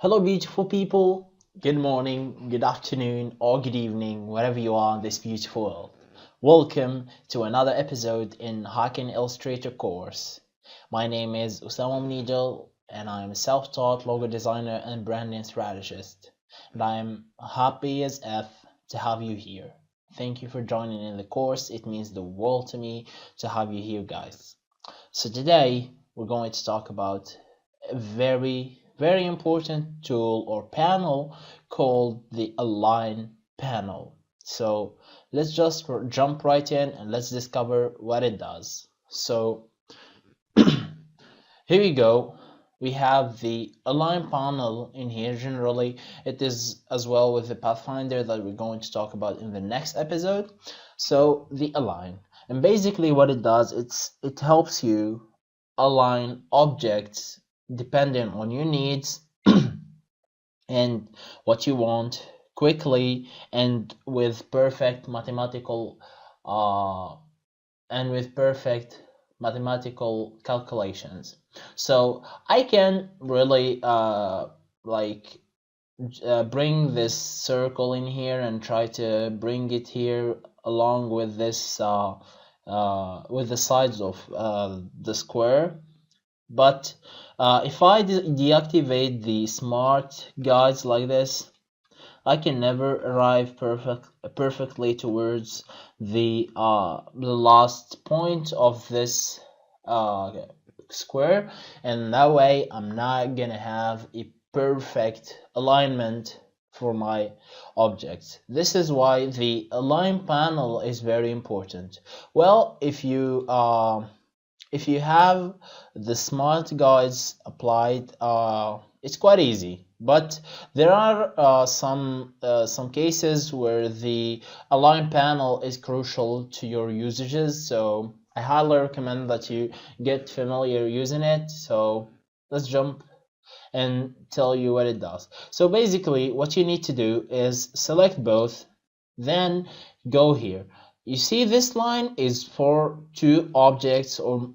Hello, beautiful people. Good morning, good afternoon, or good evening, wherever you are in this beautiful world. Welcome to another episode in Hacking Illustrator course. My name is Usama Mnijal, and I am a self-taught logo designer and branding strategist. And I am happy as F to have you here. Thank you for joining in the course. It means the world to me to have you here, guys. So today we're going to talk about a very important tool or panel called the align panel. So let's just jump right in and let's discover what it does. So here we go. We have the align panel in here. Generally it is as well with the pathfinder that we're going to talk about in the next episode. So the align, and basically what it does, it helps you align objects depending on your needs and what you want quickly and with perfect mathematical uh, calculations. So I can really bring this circle in here and try to bring it here along with this with the sides of the square. But if I deactivate the smart guides like this, I can never arrive perfectly towards the last point of this square, and that way I'm not gonna have a perfect alignment for my objects. This is why the align panel is very important. Well, if you have the smart guides applied, it's quite easy. But there are some cases where the align panel is crucial to your usages, so I highly recommend that you get familiar using it. So let's jump and tell you what it does. So basically what you need to do is select both, then go here. You see this line is for two objects, or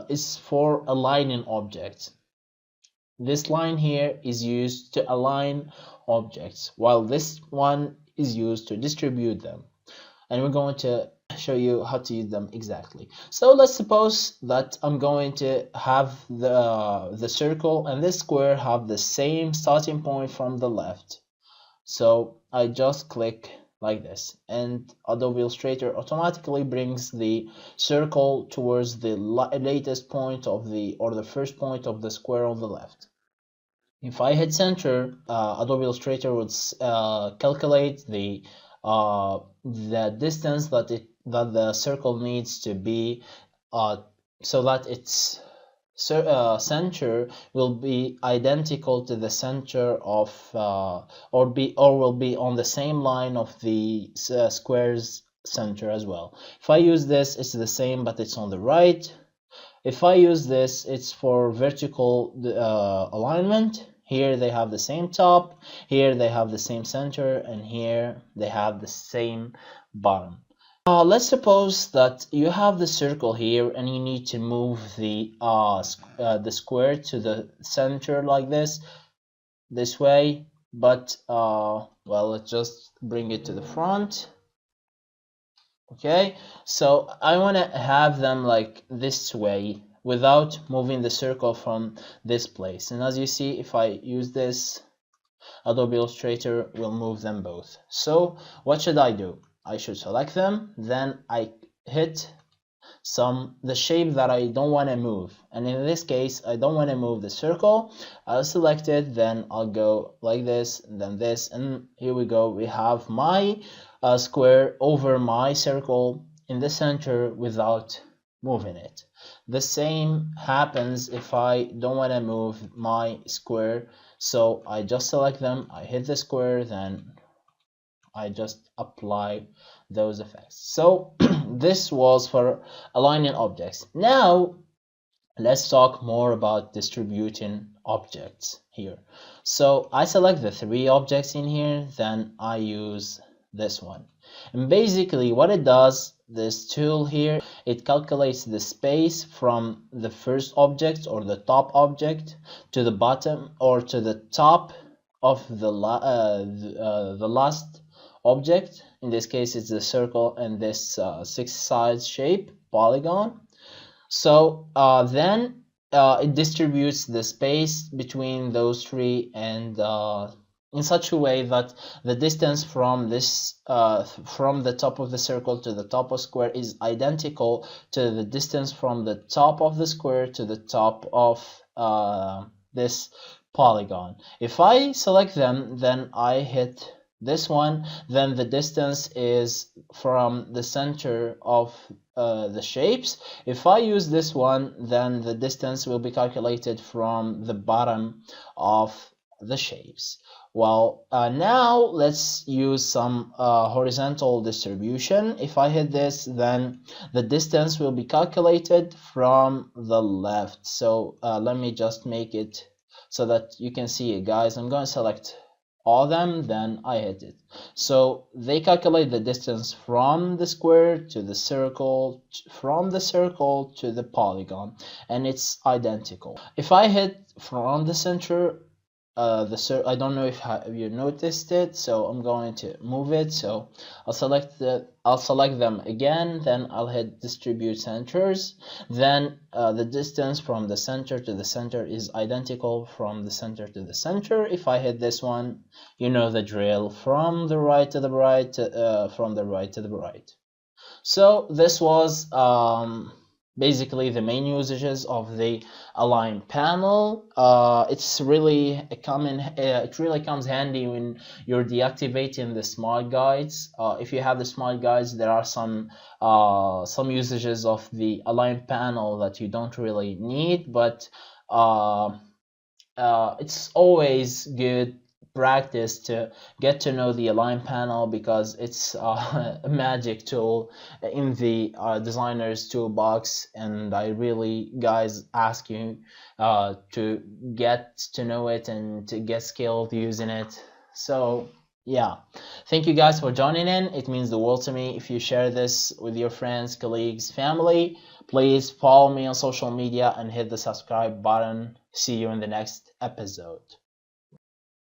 is for aligning objects. This line here is used to align objects, while this one is used to distribute them. And we're going to show you how to use them exactly. So let's suppose that I'm going to have the circle and this square have the same starting point from the left. So I just click like this, and Adobe Illustrator automatically brings the circle towards the latest point of the first point of the square on the left. If I hit center, Adobe Illustrator would calculate the distance that the circle needs to be, so that its center will be identical to the center of or will be on the same line of the square's center as well. If I use this, it's the same, but it's on the right. If I use this, it's for vertical alignment. Here they have the same top, here they have the same center, and here they have the same bottom. Let's suppose that you have the circle here and you need to move the square to the center like this way, but well, let's just bring it to the front. Okay, so I want to have them like this way without moving the circle from this place. And as you see, if I use this, Adobe Illustrator will move them both. So what should I do? I should select them, then I hit the shape that I don't want to move, and in this case I don't want to move the circle. I'll select it, then I'll go like this, and then this, and here we go. We have my square over my circle in the center without moving it. The same happens if I don't want to move my square, so I just select them, I hit the square, then I just apply those effects. So this was for aligning objects. Now let's talk more about distributing objects here. So I select the three objects in here, then I use this one. And basically what it does, this tool here, it calculates the space from the first object or the top object to the bottom or to the top of the last object. In this case, it's the circle and this six sides shape polygon. So then it distributes the space between those three, and in such a way that the distance from this from the top of the circle to the top of square is identical to the distance from the top of the square to the top of this polygon. If I select them, then I hit this one, then the distance is from the center of the shapes. If I use this one, then the distance will be calculated from the bottom of the shapes. Well, now let's use some horizontal distribution. If I hit this, then the distance will be calculated from the left. So let me just make it so that you can see it, guys. I'm going to select all of them, then I hit it. So they calculate the distance from the square to the circle, from the circle to the polygon, and it's identical. If I hit from the center, I don't know if you noticed it, so I'm going to move it. So I'll select them again, then I'll hit distribute centers. Then the distance from the center to the center is identical from the center to the center. If I hit this one, you know the drill, from the right to the right, from the right to the right. So this was basically the main usages of the align panel. It's really a common. It really comes handy when you're deactivating the smart guides. If you have the smart guides, there are some usages of the align panel that you don't really need, but it's always good practice to get to know the align panel, because it's a magic tool in the designer's toolbox, and I really, guys, ask you to get to know it and to get skilled using it. So yeah, thank you guys for joining in. It means the world to me if you share this with your friends, colleagues, family. Please follow me on social media and hit the subscribe button. See you in the next episode.